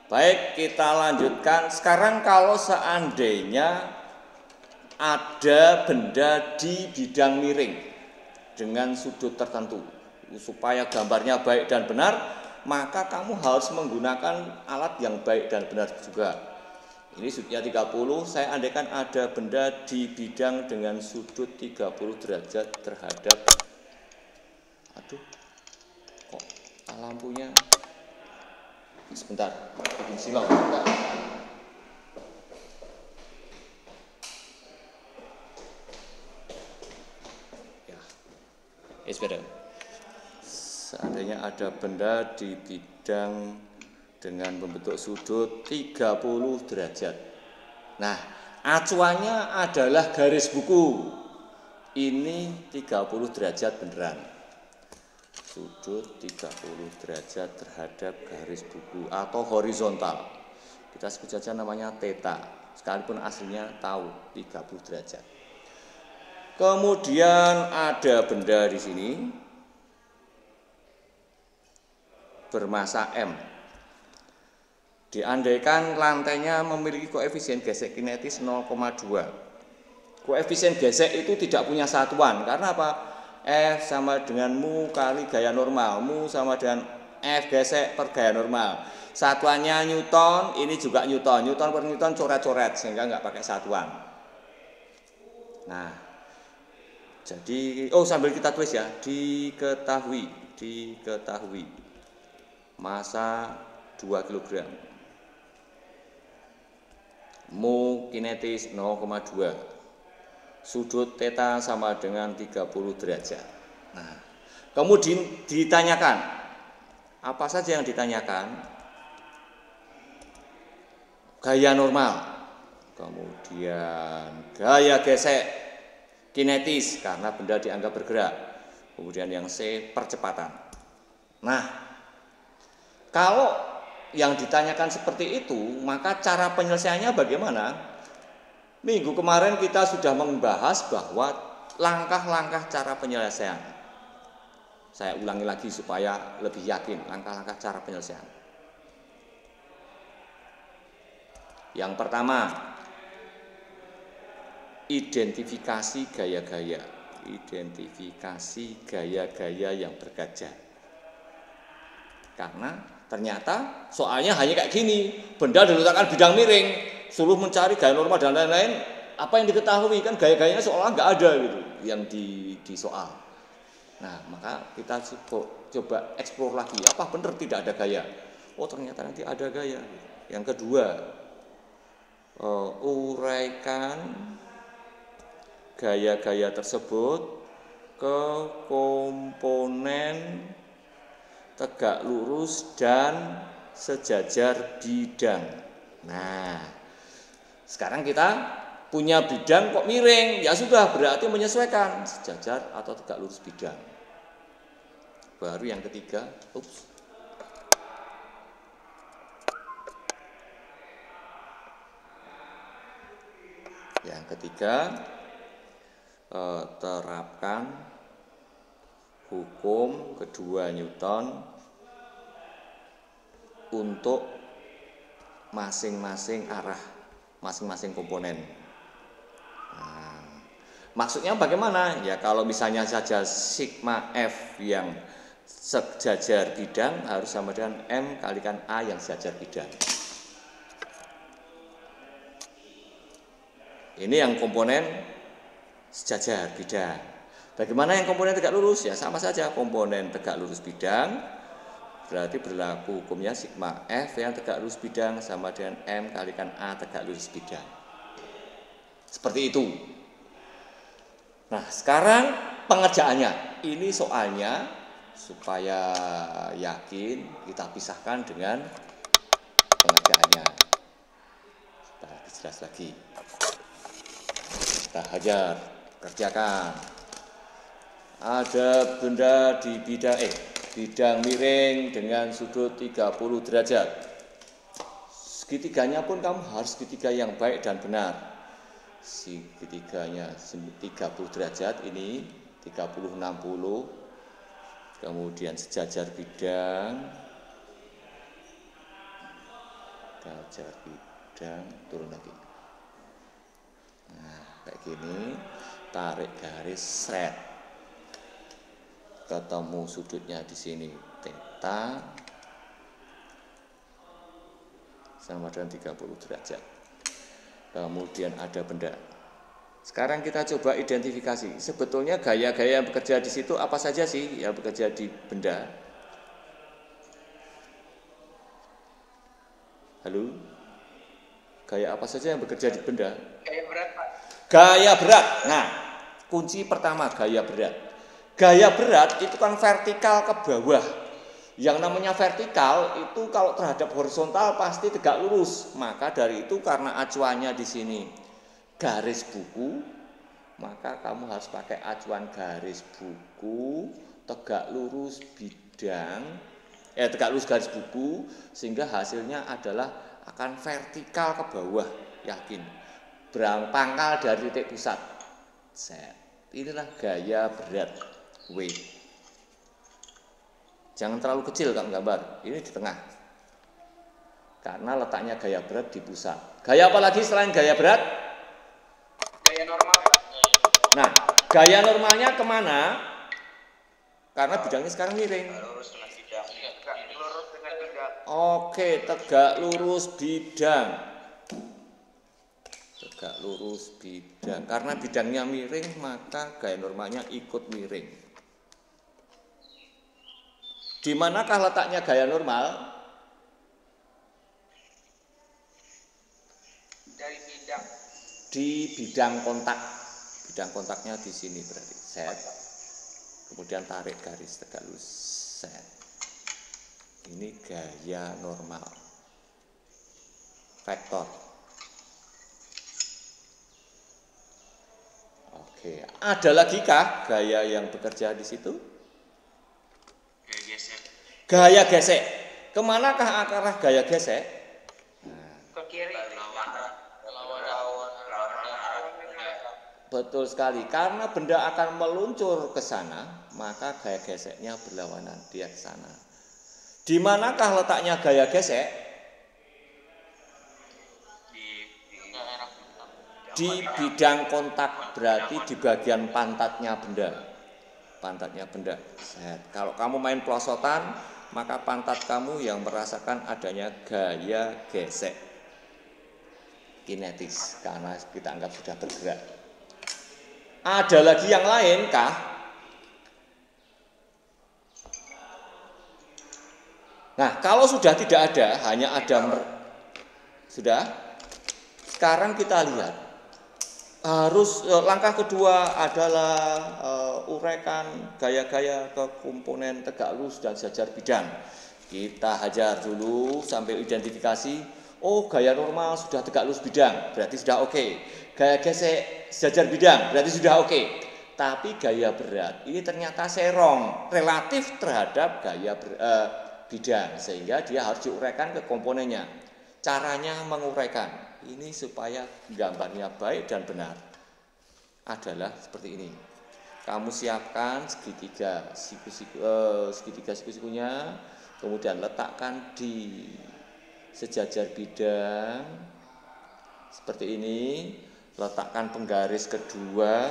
Baik, kita lanjutkan. Sekarang kalau seandainya ada benda di bidang miring dengan sudut tertentu, supaya gambarnya baik dan benar, maka kamu harus menggunakan alat yang baik dan benar juga. Ini sudutnya 30, saya andaikan ada benda di bidang dengan sudut 30 derajat terhadap, aduh, kok lampunya, sebentar, bikin silau. Better. Seandainya ada benda di bidang dengan membentuk sudut 30 derajat. Nah, acuannya adalah garis buku. Ini 30 derajat beneran. Sudut 30 derajat terhadap garis buku atau horizontal. Kita sebut saja namanya theta. Sekalipun aslinya tahu 30 derajat. Kemudian ada benda di sini bermassa M. Diandaikan lantainya memiliki koefisien gesek kinetis 0,2. Koefisien gesek itu tidak punya satuan. Karena apa? F sama dengan mu kali gaya normal. Mu sama dengan F gesek per gaya normal. Satuannya Newton, ini juga Newton. Newton per Newton coret-coret sehingga nggak pakai satuan. Nah, jadi, sambil kita tulis ya, diketahui massa 2 kg, mu kinetis 0,2, sudut theta sama dengan 30 derajat. Nah, kemudian ditanyakan, apa saja yang ditanyakan? Gaya normal, kemudian gaya gesek kinetis karena benda dianggap bergerak. Kemudian yang C, percepatan. Nah, kalau yang ditanyakan seperti itu, maka cara penyelesaiannya bagaimana? Minggu kemarin kita sudah membahas bahwa langkah-langkah cara penyelesaian. Saya ulangi lagi supaya lebih yakin langkah-langkah cara penyelesaian. Yang pertama, identifikasi gaya-gaya. Identifikasi gaya-gaya yang berkaca. Karena ternyata soalnya hanya kayak gini, benda diletakkan bidang miring, suruh mencari gaya normal dan lain-lain. Apa yang diketahui kan gaya-gayanya seolah nggak ada gitu yang di soal. Nah, maka kita coba eksplor lagi, apa benar tidak ada gaya? Oh, ternyata nanti ada gaya. Yang kedua, uraikan gaya-gaya tersebut ke komponen tegak lurus dan sejajar bidang. Nah, sekarang kita punya bidang kok miring, ya sudah berarti menyesuaikan sejajar atau tegak lurus bidang. Baru yang ketiga, yang ketiga, terapkan hukum kedua Newton untuk masing-masing arah, masing-masing komponen. Nah, maksudnya bagaimana? Ya kalau misalnya saja sigma F yang sejajar bidang harus sama dengan M kalikan A yang sejajar bidang. Ini yang komponen sejajar bidang. Bagaimana yang komponen tegak lurus? Ya sama saja, komponen tegak lurus bidang berarti berlaku hukumnya sigma F yang tegak lurus bidang sama dengan M kalikan A tegak lurus bidang. Seperti itu. Nah, sekarang pengerjaannya. Ini soalnya supaya yakin kita pisahkan dengan pengerjaannya. Supaya lebih jelas lagi. Kita hajar, kerjakan. Ada benda di bidang miring dengan sudut 30 derajat. Segitiganya pun kamu harus segitiga yang baik dan benar. Segitiganya 30 derajat ini 30 60. Kemudian sejajar bidang sejajar bidang, turun lagi. Nah, kayak gini, tarik garis seret. Ketemu sudutnya di sini theta sama dengan 30 derajat. Kemudian ada benda. Sekarang kita coba identifikasi. Sebetulnya gaya-gaya yang bekerja di situ apa saja sih yang bekerja di benda? Halo? Gaya apa saja yang bekerja di benda? Gaya berat, Pak. Gaya berat. Nah, kunci pertama gaya berat. Gaya berat itu kan vertikal ke bawah. Yang namanya vertikal itu kalau terhadap horizontal pasti tegak lurus. Maka dari itu karena acuannya di sini garis buku, maka kamu harus pakai acuan garis buku tegak lurus bidang, tegak lurus garis buku, sehingga hasilnya adalah akan vertikal ke bawah, yakin. Pangkal dari titik pusat. Set. Inilah gaya berat W. Jangan terlalu kecil kamu gambar, ini di tengah. Karena letaknya gaya berat di pusat. Gaya apa lagi selain gaya berat? Gaya normal, Pak. Nah, gaya normalnya kemana? Karena bidangnya sekarang miring. Lurus dengan bidang. Lurus dengan bidang. Oke, tegak lurus bidang. Tegak lurus bidang. Karena bidangnya miring, maka gaya normalnya ikut miring. Di manakah letaknya gaya normal? Dari bidang. Di bidang kontak. Bidang kontaknya di sini berarti set. Kemudian tarik garis tegak lurus set. Ini gaya normal. Vektor. Oke, ada lagi kah gaya yang bekerja di situ? Gaya gesek. Gaya gesek. Kemanakah arah gaya gesek? Ke kiri. Betul sekali, karena benda akan meluncur ke sana, maka gaya geseknya berlawanan, dia ke sana. Di manakah letaknya gaya gesek? Di bidang kontak, berarti di bagian pantatnya benda. Pantatnya benda. Kalau kamu main pelosotan, maka pantat kamu yang merasakan adanya gaya gesek kinetis, karena kita anggap sudah bergerak. Ada lagi yang lain kah? Nah, kalau sudah tidak ada, hanya ada sudah. Sekarang kita lihat. Harus langkah kedua adalah uraikan gaya-gaya ke komponen tegak lurus dan sejajar bidang. Kita hajar dulu sampai identifikasi. Oh, gaya normal sudah tegak lurus bidang, berarti sudah oke. Gaya gesek sejajar bidang, berarti sudah oke. Tapi gaya berat ini ternyata serong relatif terhadap gaya bidang, sehingga dia harus diuraikan ke komponennya. Caranya menguraikan ini supaya gambarnya baik dan benar adalah seperti ini. Kamu siapkan segitiga siku-sikunya, kemudian letakkan di sejajar bidang seperti ini. Letakkan penggaris kedua,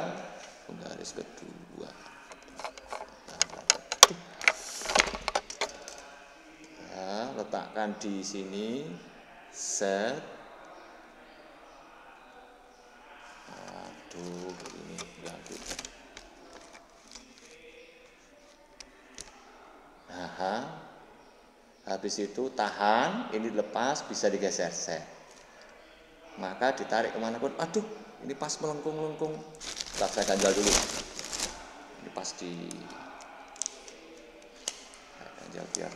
nah, letakkan di sini set. Aduh, ini ganggu. Habis itu tahan, ini lepas, bisa digeser set. Maka ditarik kemanapun. Aduh, ini pas melengkung. Saya ganjal dulu. Ini pas di ganjal biar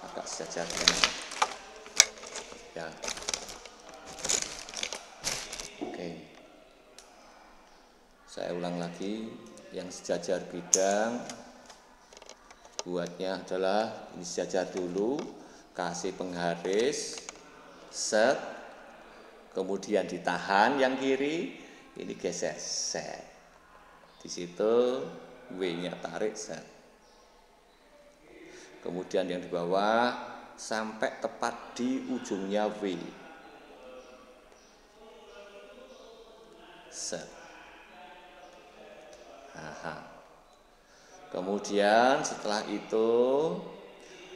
agak sejajar. Ya. Oke. Saya ulang lagi, yang sejajar bidang buatnya adalah ini sejajar dulu, kasih penggaris set, kemudian ditahan yang kiri, ini geser set. Di situ W-nya tarik set. Kemudian yang di bawah sampai tepat di ujungnya W. Set. Aha. Kemudian setelah itu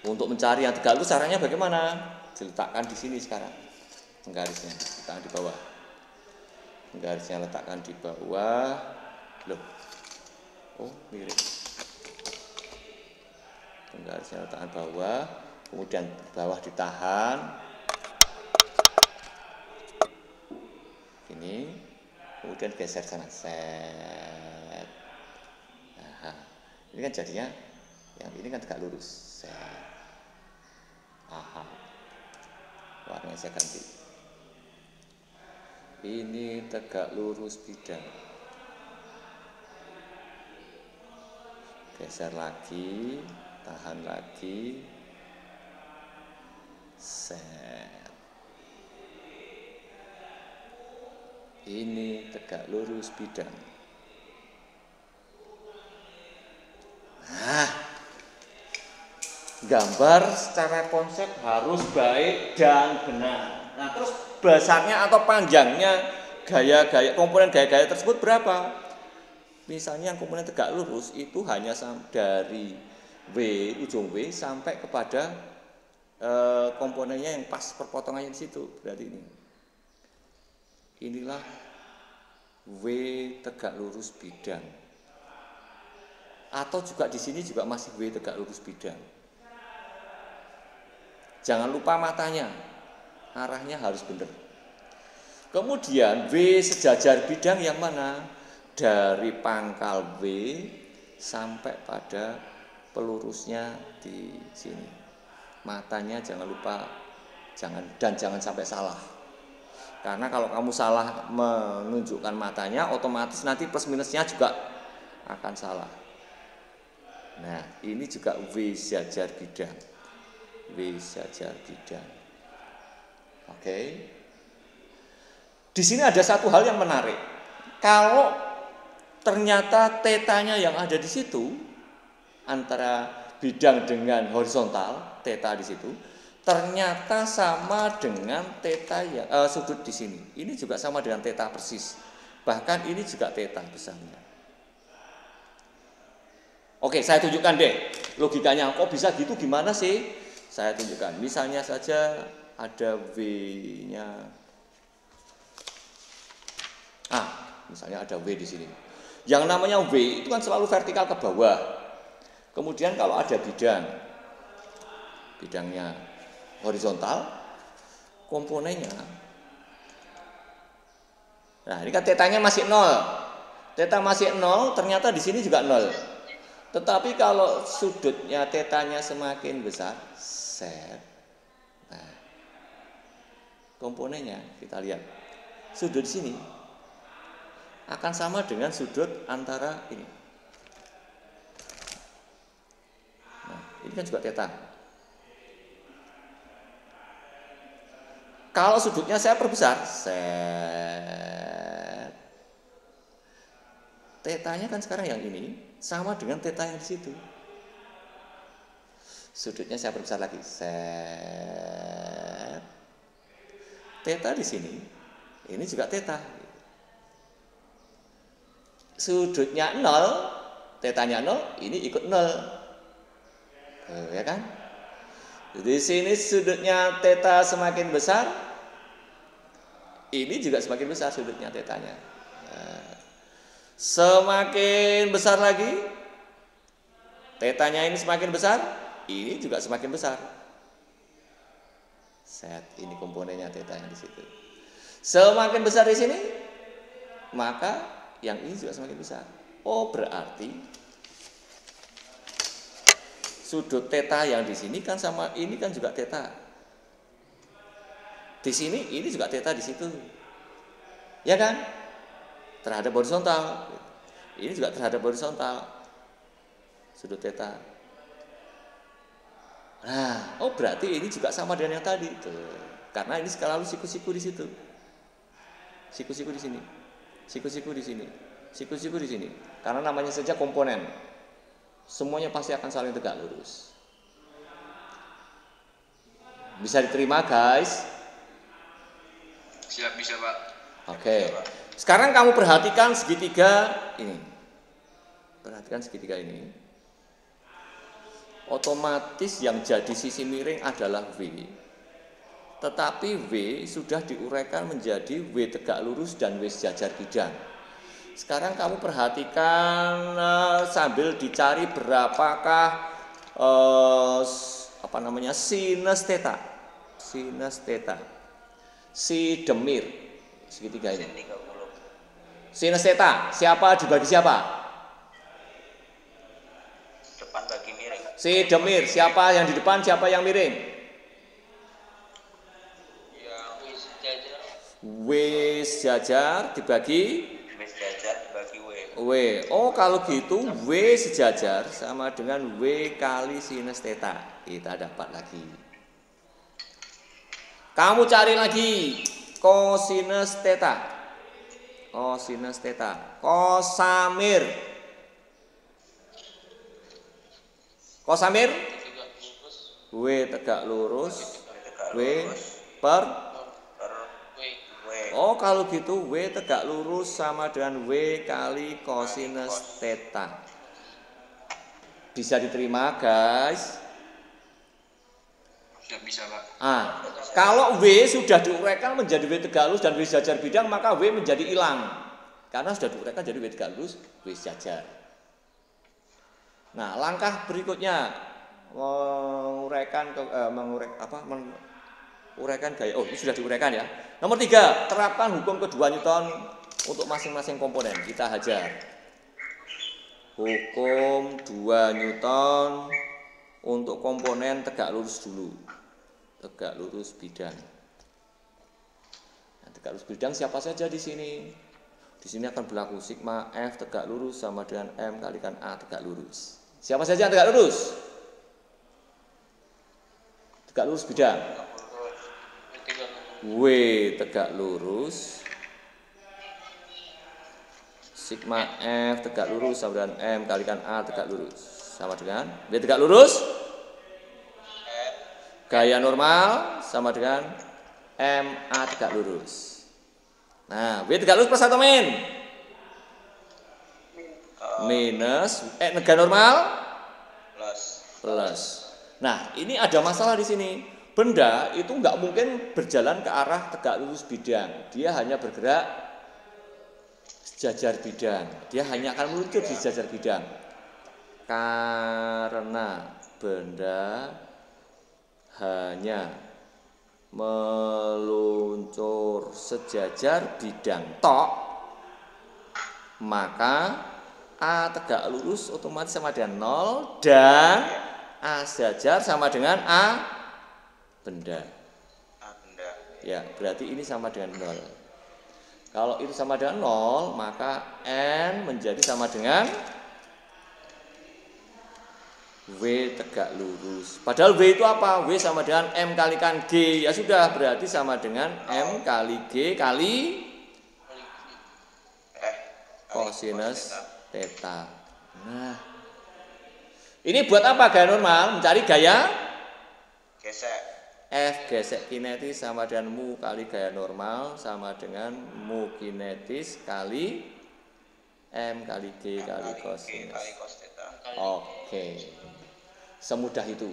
untuk mencari yang tegak lurus caranya bagaimana? Diletakkan di sini sekarang. Penggarisnya letakkan di bawah. Penggarisnya letakkan di bawah. Loh. Oh, mirip. Penggarisnya letakkan bawah, kemudian bawah ditahan. Ini, kemudian geser sana. Set. Nah, ini kan jadinya yang ini kan tegak lurus. Set. Aha. Warnanya saya ganti. Ini tegak lurus bidang. Geser lagi, tahan lagi. Set. Ini tegak lurus bidang. Nah, gambar secara konsep harus baik dan benar. Nah, terus besarnya atau panjangnya gaya-gaya komponen gaya-gaya tersebut berapa? Misalnya yang komponen tegak lurus itu hanya dari W, ujung W sampai kepada komponennya yang pas perpotongannya di situ. Berarti ini. Inilah W tegak lurus bidang. Atau juga di sini juga masih W tegak lurus bidang. Jangan lupa matanya. Arahnya harus benar. Kemudian W sejajar bidang yang mana? Dari pangkal W sampai pada pelurusnya di sini. Matanya jangan lupa, jangan sampai salah. Karena kalau kamu salah menunjukkan matanya, otomatis nanti plus minusnya juga akan salah. Nah, ini juga W sejajar bidang. W sejajar bidang. Oke. Di sini ada satu hal yang menarik. Kalau ternyata tetanya yang ada di situ antara bidang dengan horizontal, teta di situ ternyata sama dengan teta yang sudut di sini. Ini juga sama dengan teta persis. Bahkan ini juga teta besarnya. Oke, saya tunjukkan deh logikanya. Kok bisa gitu? Gimana sih? Saya tunjukkan. Misalnya saja ada W-nya. Misalnya ada W di sini. Yang namanya W itu kan selalu vertikal ke bawah. Kemudian kalau ada bidangnya horizontal, komponennya. Nah, ini kan tetanya masih 0. Teta masih 0, ternyata di sini juga 0. Tetapi kalau sudutnya tetanya semakin besar, set. Nah, komponennya kita lihat. Sudut di sini akan sama dengan sudut antara ini. Nah, ini kan juga teta. Kalau sudutnya saya perbesar, set. Tetanya kan sekarang yang ini sama dengan teta yang di situ. Sudutnya saya perbesar lagi, set. Teta di sini, ini juga teta. Sudutnya 0, tetanya 0, ini ikut 0. Ya kan? Di sini sudutnya teta semakin besar, ini juga semakin besar sudutnya tetanya. Semakin besar lagi, tetanya ini semakin besar, ini juga semakin besar. Set, ini komponennya teta yang di situ. Semakin besar di sini, maka yang ini juga semakin besar. Oh, berarti sudut teta yang di sini kan sama ini kan juga teta. Di sini ini juga teta di situ. Ya kan? Terhadap horizontal. Ini juga terhadap horizontal. Sudut teta. Nah, oh berarti ini juga sama dengan yang tadi. Tuh. Karena ini selalu siku-siku di situ. Siku-siku di sini. Siku-siku di sini. Siku-siku di sini. Karena namanya saja komponen. Semuanya pasti akan saling tegak lurus. Bisa diterima guys? Siap, bisa Pak. Oke. Sekarang kamu perhatikan segitiga ini. Perhatikan segitiga ini. Otomatis yang jadi sisi miring adalah W. Tetapi W sudah diuraikan menjadi W tegak lurus dan W sejajar bidang. Sekarang kamu perhatikan sambil dicari berapakah sinus theta. Sinus theta. Si demir segitiga ini. Sinus theta, siapa dibagi siapa? Depan bagi miring. Si demir, siapa yang di depan, siapa yang miring? Yang W sejajar. W sejajar dibagi W sejajar dibagi W. W. Oh, kalau gitu W sejajar sama dengan W kali sinus theta. Kita dapat lagi. Kamu cari lagi cosinus theta. Cosinus theta. Kosamir. Kosamir W tegak lurus W per Oh, kalau gitu W tegak lurus sama dengan W kali cosinus theta. Bisa diterima, guys? Sudah bisa Pak. Kalau W sudah diuraikan menjadi W tegak lurus dan W sejajar bidang, maka W menjadi hilang. Karena sudah diuraikan jadi W tegak lurus, W sejajar. Nah, langkah berikutnya menguraikan gaya. Oh, ini sudah diuraikan ya. Nomor 3, terapkan hukum kedua Newton untuk masing-masing komponen. Kita hajar. Hukum 2 Newton untuk komponen tegak lurus dulu. Tegak lurus bidang. Nah, tegak lurus bidang siapa saja di sini? Di sini akan berlaku sigma F tegak lurus sama dengan M kalikan A tegak lurus. Siapa saja yang tegak lurus? Tegak lurus bidang. W tegak lurus. Sigma F tegak lurus sama dengan M kalikan A tegak lurus. Sama dengan W tegak lurus. Gaya normal sama dengan MA tegak lurus. Nah, W tegak lurus plus atau min? Minus gaya normal plus. Nah, ini ada masalah di sini. Benda itu nggak mungkin berjalan ke arah tegak lurus bidang. Dia hanya bergerak sejajar bidang. Dia hanya akan meluncur di sejajar bidang. Karena benda hanya meluncur sejajar bidang tok, maka A tegak lurus otomatis sama dengan 0 dan A sejajar sama dengan A benda. Ya, berarti ini sama dengan 0. Kalau itu sama dengan 0, maka N menjadi sama dengan W tegak lurus. Padahal W itu apa? W sama dengan M kalikan G. Ya sudah, berarti sama dengan M kali G kali cosinus theta. Nah, ini buat apa gaya normal? Mencari gaya Gesek. F gesek kinetis sama dengan mu kali gaya normal sama dengan mu kinetis kali M kali G kali cosinus. Oke. Semudah itu.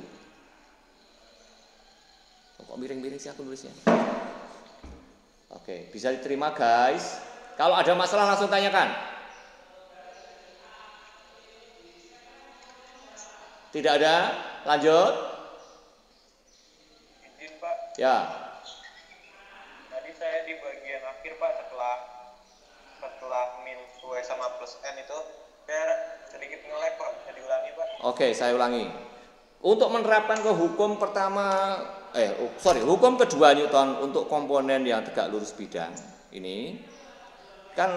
Kok miring-miring sih aku nulisnya? Oke, bisa diterima guys. Kalau ada masalah langsung tanyakan. Tidak ada? Lanjut. Izin Pak. Ya. Tadi saya di bagian akhir Pak setelah min W sama plus N itu saya sedikit nge-lag Pak. Bisa diulangi Pak? Oke, saya ulangi. Untuk menerapkan ke hukum hukum kedua Newton untuk komponen yang tegak lurus bidang ini kan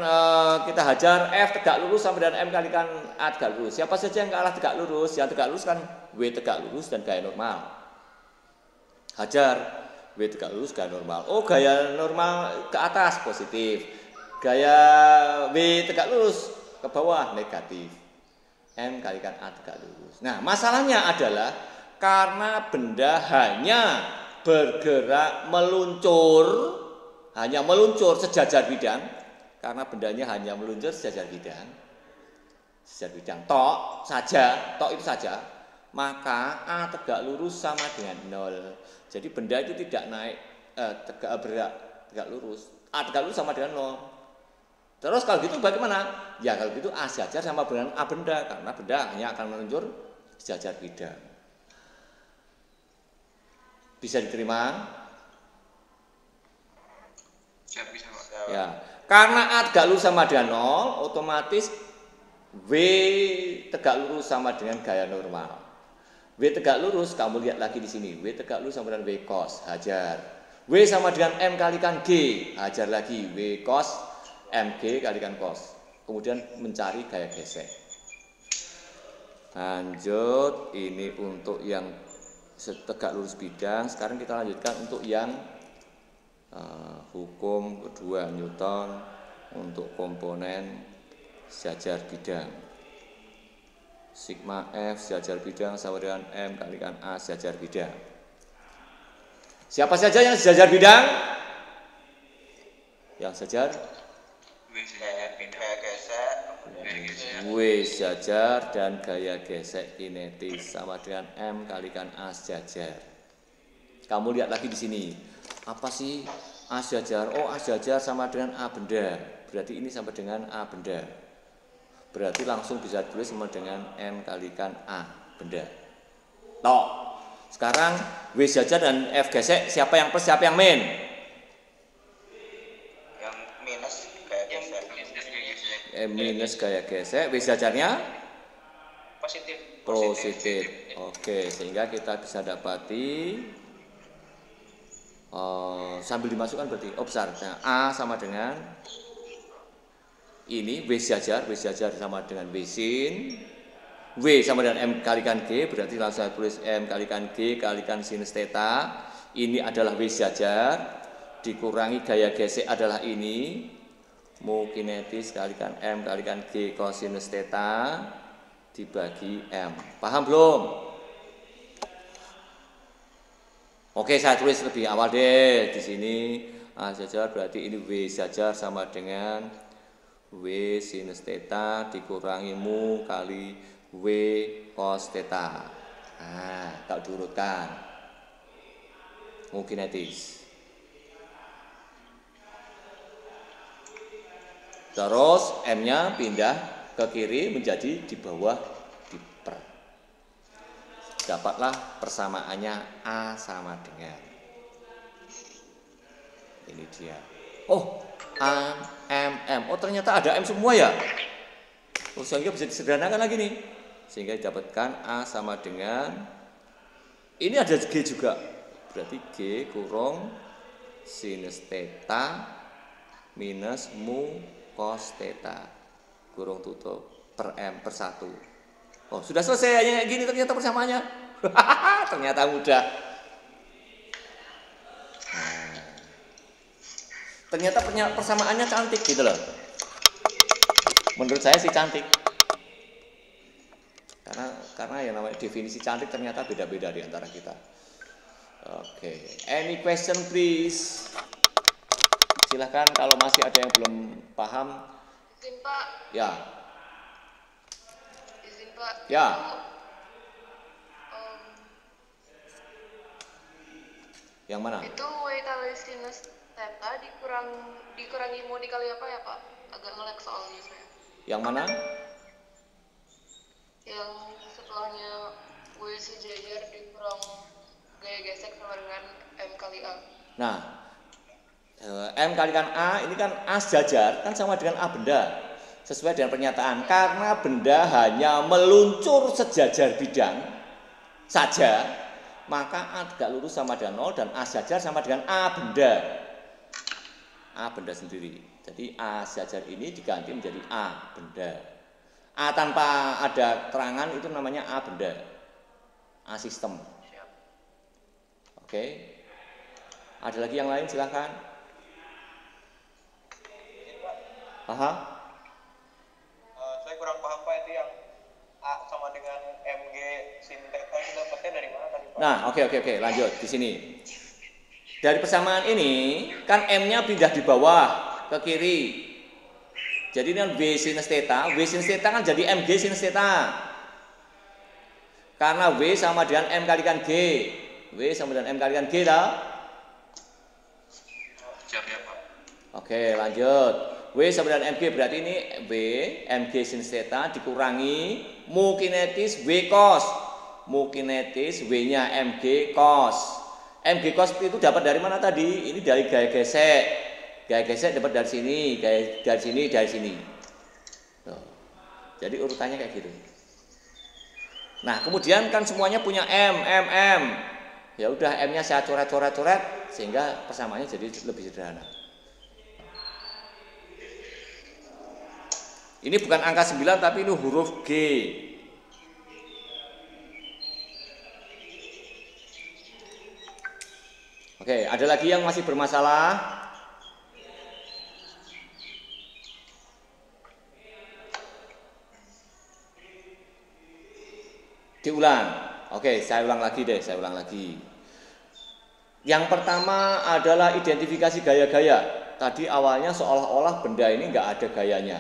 kita hajar F tegak lurus sama dengan M kalikan A tegak lurus. Siapa saja yang ke arah tegak lurus? Yang tegak lurus kan W tegak lurus dan gaya normal. Hajar W tegak lurus gaya normal. Oh, gaya normal ke atas positif. Gaya W tegak lurus ke bawah negatif. M kalikan A tegak lurus. Nah, masalahnya adalah karena benda hanya bergerak meluncur, hanya meluncur sejajar bidang, karena bendanya hanya meluncur sejajar bidang, tok saja, tok itu saja, maka A tegak lurus sama dengan 0. Jadi benda itu tidak naik, tegak lurus, A tegak lurus sama dengan 0. Terus kalau gitu bagaimana? Ya kalau gitu A sejajar sama dengan A benda, karena benda hanya akan meluncur sejajar bidang. Bisa diterima? Siap, bisa Pak. Ya, karena A tegak lurus sama dengan 0, otomatis W tegak lurus sama dengan gaya normal. W tegak lurus, kamu lihat lagi di sini. W tegak lurus sama dengan W cos, hajar. W sama dengan M kalikan G, hajar lagi. W cos MG kalikan cos. Kemudian mencari gaya gesek. Lanjut, ini untuk yang tegak lurus bidang. Sekarang kita lanjutkan untuk yang hukum kedua Newton untuk komponen sejajar bidang. Sigma F sejajar bidang sama dengan M kalikan A sejajar bidang. Siapa saja yang sejajar bidang? Yang sejajar? Gaya gesek. W sejajar dan gaya gesek kinetis sama dengan M kalikan A sejajar. Kamu lihat lagi di sini. Apa sih A sejajar? Oh, A sejajar sama dengan A benda. Berarti ini sama dengan A benda. Berarti langsung bisa tulis sama dengan M kalikan A benda. Tok. Sekarang W sejajar dan F gesek, siapa yang plus, siapa yang min? Yang minus gaya gesek. M minus gaya gesek, W sejajarnya positif. Oke, sehingga kita bisa dapati sambil dimasukkan berarti besarnya A sama dengan ini W sejajar sama dengan W sin, W sama dengan M kalikan G, berarti langsung saya tulis M kalikan G kalikan sinus theta. Ini adalah W sejajar dikurangi gaya gesek adalah ini, mu kinetis kalikan M kalikan G cosinus theta dibagi M. Paham belum? Oke, saya tulis lebih awal deh di sini. A sejajar berarti ini W sejajar sama dengan W sinus theta dikurangi mu kali W cos theta. Nah, tak diurutkan. Mu kinetis. Terus M-nya pindah ke kiri menjadi di bawah diper. Dapatlah persamaannya A sama dengan. Ini dia. Oh, A, M, M. Oh, ternyata ada M semua ya. Oh, sehingga bisa disederhanakan lagi nih. Sehingga didapatkan A sama dengan, ini ada G juga. Berarti G kurung sinus theta minus mu cos theta kurung tutup per M per 1. Oh, sudah selesai kayak gini ternyata persamaannya. Ternyata mudah. Nah, ternyata persamaannya cantik gitu loh. Menurut saya sih cantik. Karena yang namanya definisi cantik ternyata beda-beda di antara kita. Oke, any question please? Silahkan kalau masih ada yang belum paham. Izin Pak. Ya. Izin Pak. Ya. Yang mana? Itu W kali sinus theta dikurangi mu dikali apa ya Pak? Agak nge-lag soalnya saya. Yang mana? Yang setelahnya W sejajar dikurang gaya gesek sama dengan M kali A. Nah, M kalikan A ini kan A sejajar kan sama dengan A benda. Sesuai dengan pernyataan, karena benda hanya meluncur sejajar bidang saja, maka A tegak lurus sama dengan 0 dan A sejajar sama dengan A benda. A benda sendiri. Jadi A sejajar ini diganti menjadi A benda. A tanpa ada terangan itu namanya A benda. A sistem. Oke. Ada lagi yang lain silakan. Aha. Saya kurang paham Pak, itu yang A sama dengan MG sin theta itu dapatnya dari mana tadi Pak? Nah, oke, lanjut di sini. Dari persamaan ini kan M-nya pindah di bawah ke kiri. Jadi ini kan W sinus theta. W sinus theta kan jadi MG sinus theta. Karena W sama dengan M kalikan G. W sama dengan M kalikan G tau? Siap ya Pak. Oke, lanjut. W sama dengan MG berarti ini W MG sinus theta dikurangi mu kinetis W cos. Mu kinetis W-nya MG cos. MG cos itu dapat dari mana tadi? Ini dari gaya gesek. Gaya gesek dapat dari sini, gaya dari sini, dari sini. Tuh. Jadi urutannya kayak gitu. Nah, kemudian kan semuanya punya M. Ya udah M-nya saya coret sehingga persamaannya jadi lebih sederhana. Ini bukan angka 9 tapi ini huruf G. Oke, ada lagi yang masih bermasalah? Diulang. Oke, saya ulang lagi deh, Yang pertama adalah identifikasi gaya-gaya. Tadi awalnya seolah-olah benda ini nggak ada gayanya.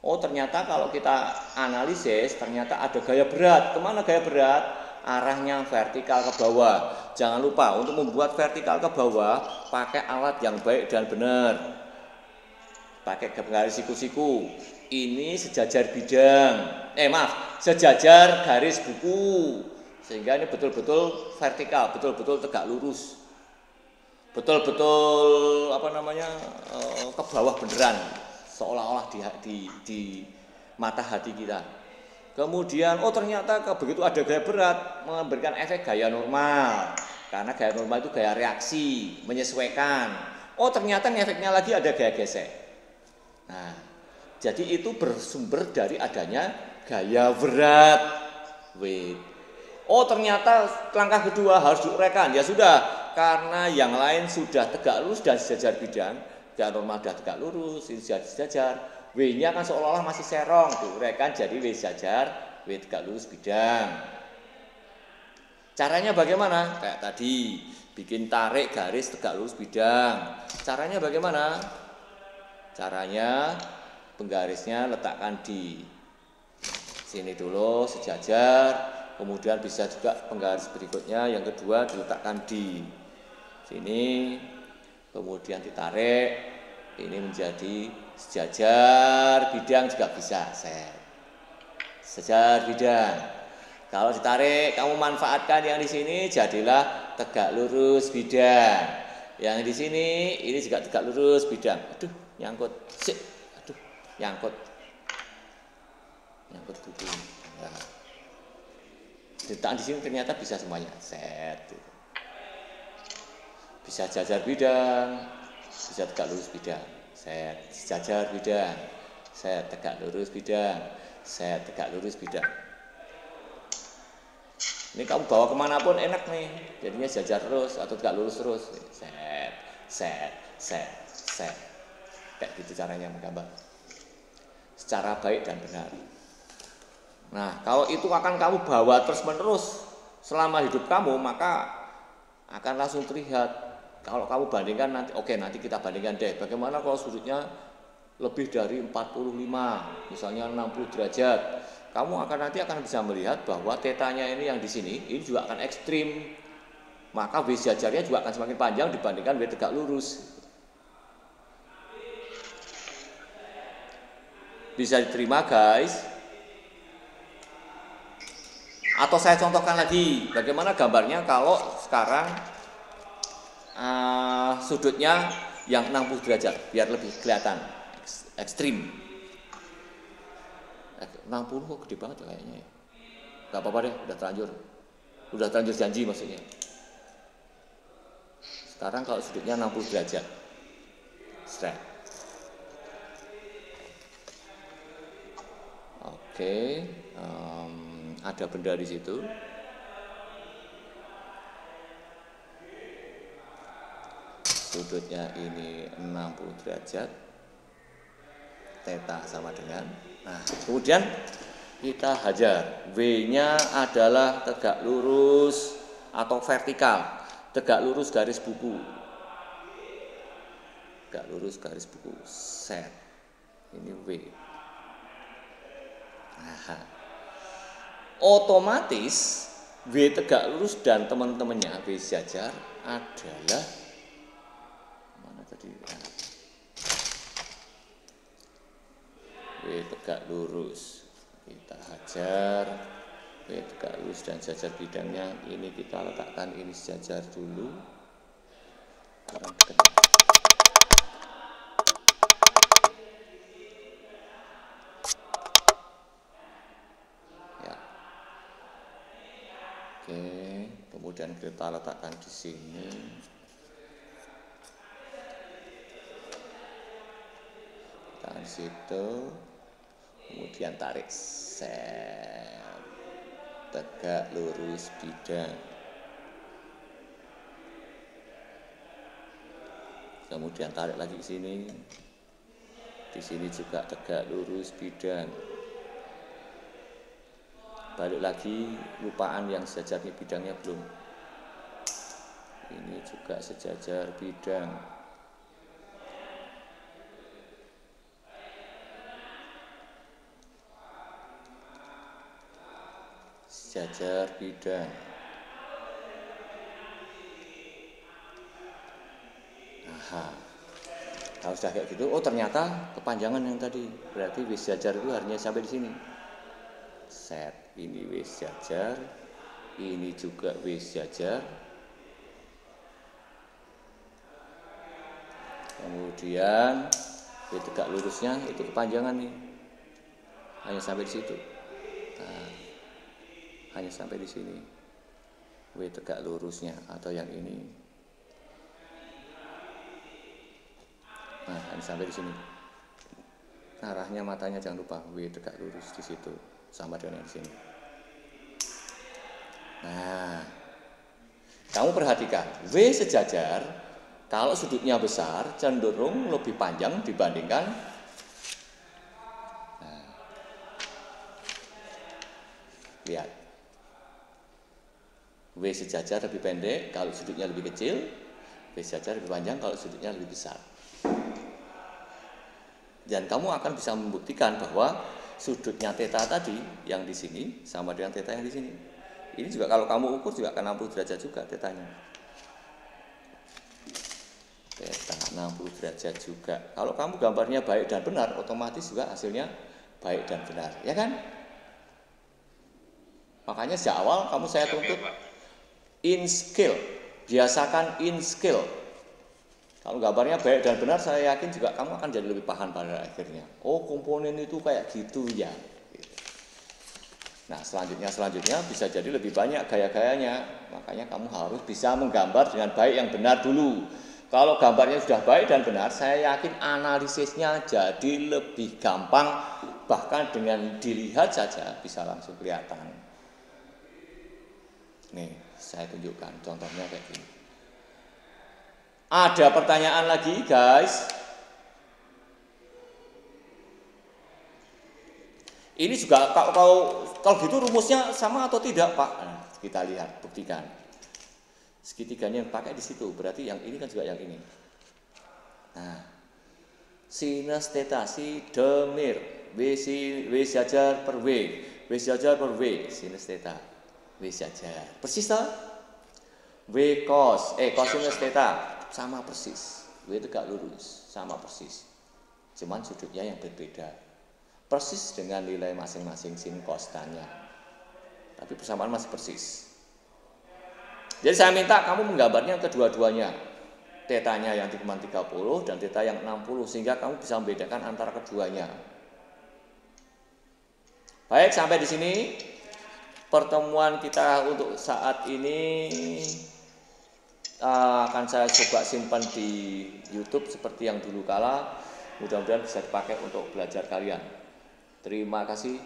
Oh, ternyata kalau kita analisis, ternyata ada gaya berat. Kemana gaya berat? Arahnya vertikal ke bawah. Jangan lupa untuk membuat vertikal ke bawah pakai alat yang baik dan benar. Pakai garis siku-siku. Ini sejajar bidang. Sejajar garis buku. Sehingga ini betul-betul vertikal, betul-betul tegak lurus. Betul-betul ke bawah beneran. Seolah-olah di mata hati kita. Kemudian, ternyata begitu ada gaya berat memberikan efek gaya normal. Karena gaya normal itu gaya reaksi, menyesuaikan. Ternyata efeknya lagi ada gaya gesek. Nah, jadi itu bersumber dari adanya gaya berat. Ternyata langkah kedua harus diuraikan. Ya sudah, karena yang lain sudah tegak lurus dan sejajar bidang. Gaya normal sudah tegak lurus, ini sejajar. W-nya kan seolah-olah masih serong, diuraikan jadi W sejajar, W tegak lurus bidang. Caranya bagaimana? Kayak tadi, bikin tarik garis tegak lurus bidang. Caranya bagaimana? Caranya penggarisnya letakkan di sini dulu sejajar, kemudian bisa juga penggaris berikutnya yang kedua diletakkan di sini, kemudian ditarik. Ini menjadi sejajar bidang juga bisa, sejajar bidang. Kalau ditarik, kamu manfaatkan yang di sini jadilah tegak lurus bidang. Yang di sini ini juga tegak lurus bidang. Aduh, nyangkut. Nyangkut buku. Ya. Diletakkan di sini ternyata bisa semuanya. Bisa sejajar bidang. Bisa tegak lurus bidang, sejajar bidang, tegak lurus bidang, tegak lurus bidang. Ini kamu bawa kemanapun enak nih, jadinya sejajar terus atau tegak lurus terus. Kayak gitu caranya menggambar secara baik dan benar. Nah, kalau itu akan kamu bawa terus menerus selama hidup kamu, maka akan langsung terlihat. Kalau kamu bandingkan nanti kita bandingkan deh. Bagaimana kalau sudutnya lebih dari 45, misalnya 60 derajat. Kamu nanti akan bisa melihat bahwa tetanya ini yang di sini, ini juga akan ekstrim. Maka W sejajarnya juga akan semakin panjang dibandingkan W tegak lurus. Bisa diterima guys? Atau saya contohkan lagi, bagaimana gambarnya kalau sekarang sudutnya yang 60 derajat biar lebih kelihatan ekstrim. 60 kok gede banget ya kayaknya ya. Gak apa-apa deh, udah terlanjur janji maksudnya. Sekarang kalau sudutnya 60 derajat straight. Oke, ada benda di situ. Sudutnya ini 60 derajat, theta sama dengan. Nah, kemudian kita hajar. W-nya adalah tegak lurus atau vertikal. tegak lurus garis buku. Tegak lurus garis buku. Z. Ini W. Nah, otomatis W tegak lurus dan teman-temannya W sejajar adalah mana tadi? W tegak lurus. Kita hajar W tegak lurus dan sejajar bidangnya. Ini kita letakkan ini sejajar dulu. Ya. Oke, kemudian kita letakkan di sini. Letakkan di situ. Kemudian tarik set. Tegak lurus bidang. Kemudian tarik lagi ke sini. Di sini juga tegak lurus bidang. Balik lagi, lupaan yang sejajar bidangnya belum. Ini juga sejajar bidang. Sejajar bidang. Aha. Kalau sudah kayak gitu, oh ternyata kepanjangan yang tadi. Berarti W sejajar itu hanya sampai di sini. Set, ini W sejajar, ini juga W sejajar. Kemudian W tegak lurusnya itu kepanjangan nih. Hanya sampai di situ. Nah, hanya sampai di sini. W tegak lurusnya atau yang ini. Nah, hanya sampai di sini. Arahnya matanya jangan lupa W tegak lurus di situ sama dengan yang di sini. Nah, kamu perhatikan W sejajar kalau sudutnya besar cenderung lebih panjang dibandingkan. Nah, lihat. W sejajar lebih pendek kalau sudutnya lebih kecil, W sejajar lebih panjang kalau sudutnya lebih besar. Dan kamu akan bisa membuktikan bahwa sudutnya theta tadi yang di sini sama dengan theta yang di sini. Ini juga kalau kamu ukur juga akan 60 derajat juga tetanya. Theta 60 derajat juga. Kalau kamu gambarnya baik dan benar, otomatis juga hasilnya baik dan benar, ya kan? Makanya sejak awal kamu saya tuntut in scale, biasakan in scale. Kalau gambarnya baik dan benar, saya yakin juga kamu akan jadi lebih paham pada akhirnya. Oh, komponen itu kayak gitu ya. Nah, selanjutnya bisa jadi lebih banyak gaya-gayanya. Makanya kamu harus bisa menggambar dengan baik yang benar dulu. Kalau gambarnya sudah baik dan benar, saya yakin analisisnya jadi lebih gampang. Bahkan dengan dilihat saja bisa langsung kelihatan. Nih, saya tunjukkan contohnya kayak gini. Ada pertanyaan lagi, guys? Ini juga kalau gitu rumusnya sama atau tidak, Pak? Nah, kita lihat, buktikan. Segitiganya yang pakai di situ, berarti yang ini kan juga yang ini. Nah, sinus theta si demir W sejajar per W sejajar per W sinus theta W sejajar. Persis tak? W cosinus theta sama persis. W tegak lurus sama persis. Cuman sudutnya yang berbeda. Persis dengan nilai masing-masing sin cos-tanya. Tapi persamaan masih persis. Jadi saya minta kamu menggambarnya kedua-duanya. Tetanya yang 30 dan theta yang 60 sehingga kamu bisa membedakan antara keduanya. Baik, sampai di sini pertemuan kita untuk saat ini akan saya coba simpan di YouTube seperti yang dulu kala. Mudah-mudahan bisa dipakai untuk belajar kalian. Terima kasih.